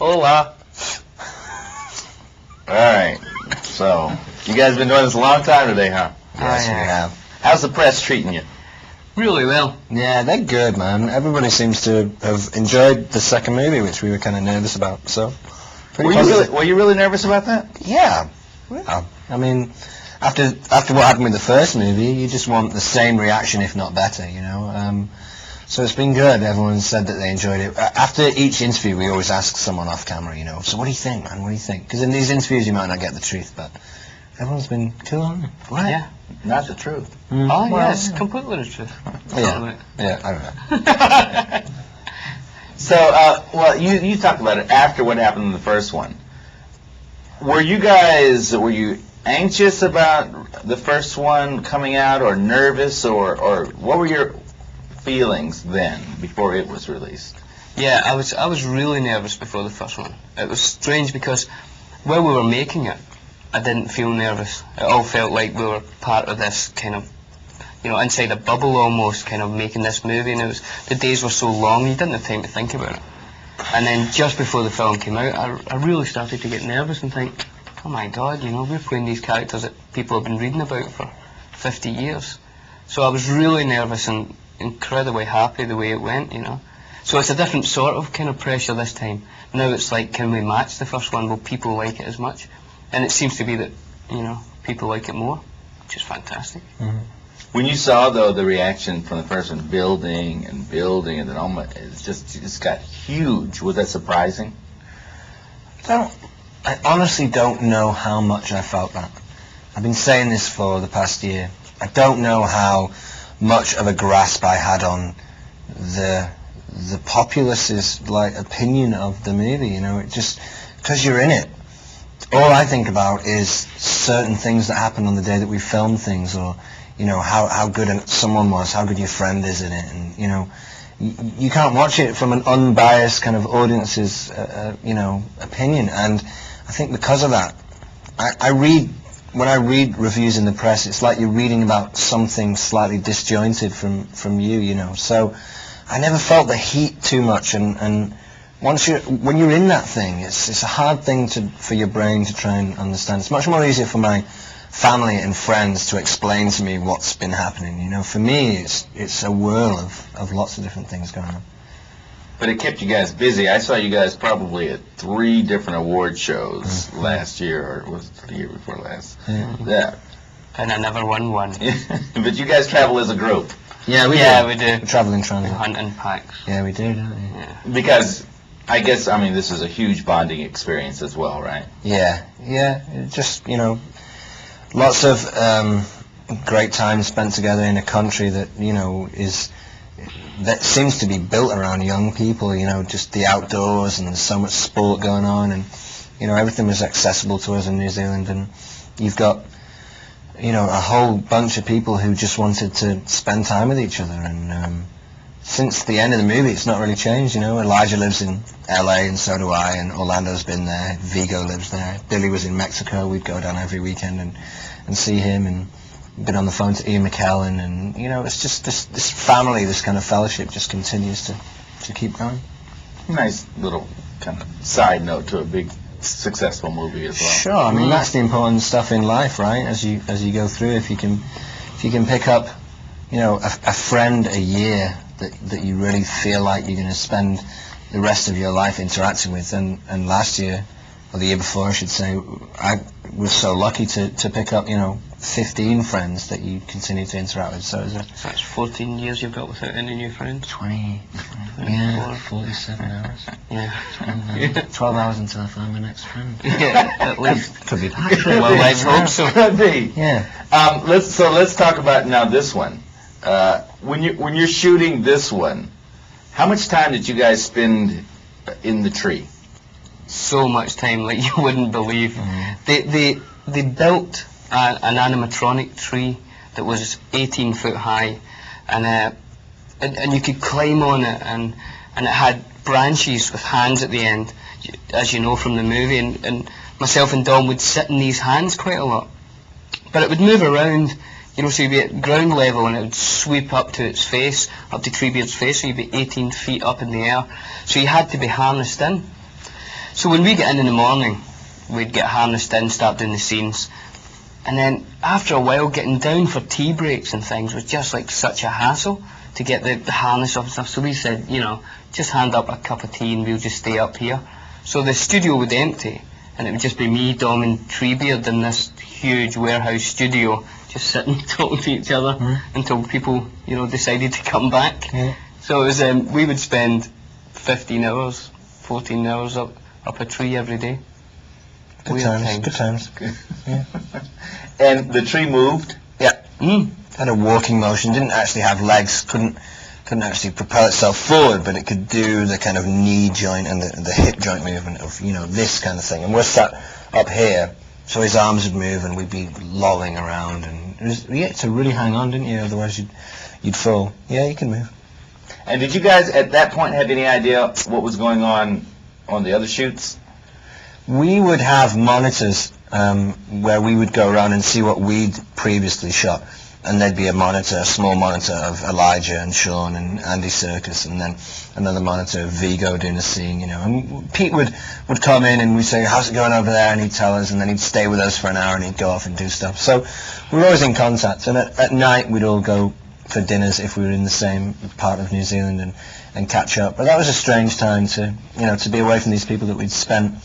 Hola. All right. So, you guys been doing this a long time today, huh? Yes, we have. How's the press treating you? Really well. Yeah, they're good, man. Everybody seems to have enjoyed the second movie, which we were kind of nervous about. So, Were you really nervous about that? Yeah. I mean, after what happened with the first movie, you just want the same reaction, if not better, you know. So it's been good. Everyone said that they enjoyed it. After each interview, we always ask someone off camera, you know, so what do you think, man? What do you think? Because in these interviews, you might not get the truth, but everyone's been cool, hasn't it? What? Yeah. Not the truth. Oh, Well, yes, completely the truth. Yeah, I don't know. So, well, you talked about it after what happened in the first one. Were you anxious about the first one coming out, or nervous, or what were your feelings then, before it was released? Yeah, I was really nervous before the first one. It was strange because while we were making it, I didn't feel nervous. It all felt like we were part of this kind of, you know, inside a bubble almost, kind of making this movie, and the days were so long, you didn't have time to think about it. And then just before the film came out, I really started to get nervous and think, oh my God, you know, we're playing these characters that people have been reading about for 50 years. So I was really nervous and incredibly happy the way it went, you know. So it's a different sort of kind of pressure this time. Now it's like, can we match the first one? Will people like it as much? And it seems to be that, you know, people like it more, which is fantastic. Mm-hmm. When you saw, though, the reaction from the first one, building, and then almost, it's got huge. Was that surprising? I honestly don't know how much I felt that. I've been saying this for the past year. I don't know how much of a grasp I had on the populace's like opinion of the movie. You know, it just because you're in it. All I think about is certain things that happen on the day that we filmed things, or you know how good someone was, how good your friend is in it, and you know you can't watch it from an unbiased kind of audience's you know opinion. And I think because of that, when I read reviews in the press, it's like you're reading about something slightly disjointed from you, you know. So I never felt the heat too much, and when you're in that thing, it's a hard thing for your brain to try and understand. It's much more easier for my family and friends to explain to me what's been happening. You know, for me, it's a whirl of lots of different things going on. But it kept you guys busy. I saw you guys probably at 3 different award shows last year, or was it the year before last? Yeah. And I never won one. But you guys travel as a group. Yeah, we do. We travel in transit. Hunting packs. Yeah, we do, don't we? Yeah. Because, I guess, I mean, this is a huge bonding experience as well, right? Yeah. It just, you know, lots of great time spent together in a country that, you know, that seems to be built around young people, you know, just the outdoors, and there's so much sport going on, and, you know, everything was accessible to us in New Zealand, and you've got, you know, a whole bunch of people who just wanted to spend time with each other, and since the end of the movie, it's not really changed, you know. Elijah lives in LA, and so do I, and Orlando's been there, Vigo lives there, Billy was in Mexico, we'd go down every weekend and see him, and been on the phone to Ian McKellen, and you know, it's just this family, this kind of fellowship just continues to keep going. Nice little kind of side note to a big successful movie as well. Sure, I mean that's the important stuff in life, right? As you go through, if you can pick up, you know, a friend a year that you really feel like you're going to spend the rest of your life interacting with, and last year, or the year before I should say, I was so lucky to pick up, you know, 15 friends that you continue to interact with. So that's 14 years you've got without any new friends? 20 yeah, 47 hours. Yeah. 12 hours until I find my next friend. Yeah, at least. Could be that. Well, let's hope so. Could be. Yeah. Let's talk about now this one. When you're shooting this one, how much time did you guys spend in the tree? So much time, like you wouldn't believe. They built an animatronic tree that was 18 foot high, and you could climb on it, and it had branches with hands at the end, as you know from the movie, and myself and Dom would sit in these hands quite a lot, but it would move around, you know, so you'd be at ground level and it would sweep up to its face, up to Treebeard's face, so you'd be 18 feet up in the air, so you had to be harnessed in. So when we get in the morning, we'd get harnessed in, start doing the scenes, and then after a while getting down for tea breaks and things was just like such a hassle to get the harness up and stuff. So we said, you know, just hand up a cup of tea and we'll just stay up here. So the studio would empty, and it would just be me, Dom and Treebeard in this huge warehouse studio, just sitting talking to each other until people, you know, decided to come back. So it was, we would spend 15 hours, 14 hours up a tree every day. Good times. Yeah. And the tree moved? Yeah. Had a walking motion, didn't actually have legs, couldn't actually propel itself forward, but it could do the kind of knee joint and the hip joint movement of, you know, this kind of thing. And we're sat up here, so his arms would move and we'd be lolling around, and it was, you had to really hang on, didn't you? Otherwise you'd fall. Yeah, you can move. And did you guys at that point have any idea what was going on the other shoots? We would have monitors where we would go around and see what we'd previously shot. And there'd be a small monitor of Elijah and Sean and Andy Serkis, and then another monitor of Vigo doing a scene, you know. And Pete would come in and we'd say, how's it going over there? And he'd tell us, and then he'd stay with us for an hour and he'd go off and do stuff. So we were always in contact. And at night we'd all go for dinners if we were in the same part of New Zealand and catch up. But that was a strange time to, you know, to be away from these people that we'd spent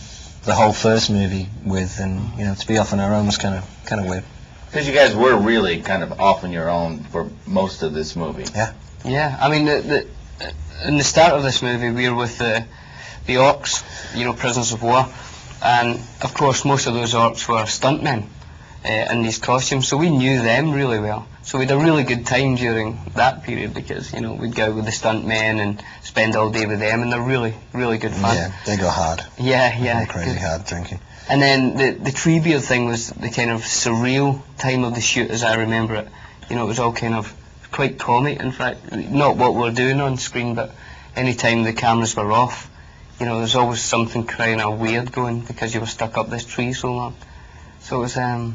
the whole first movie with, and, you know, to be off on our own was kind of weird. Because you guys were really kind of off on your own for most of this movie. Yeah. Yeah, I mean, in the start of this movie, we were with the orcs, you know, prisoners of war, and of course most of those orcs were stuntmen in these costumes, so we knew them really well. So we had a really good time during that period because, you know, we'd go with the stuntmen and spend all day with them, and they're really, really good fun. Yeah, they go hard. Yeah. They go crazy hard drinking. And then the Treebeard thing was the kind of surreal time of the shoot as I remember it. You know, it was all kind of quite comic, in fact. Not what we're doing on screen, but any time the cameras were off, you know, there's always something kind of weird going because you were stuck up this tree so long. So it was, yeah,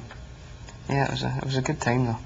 it was a good time though.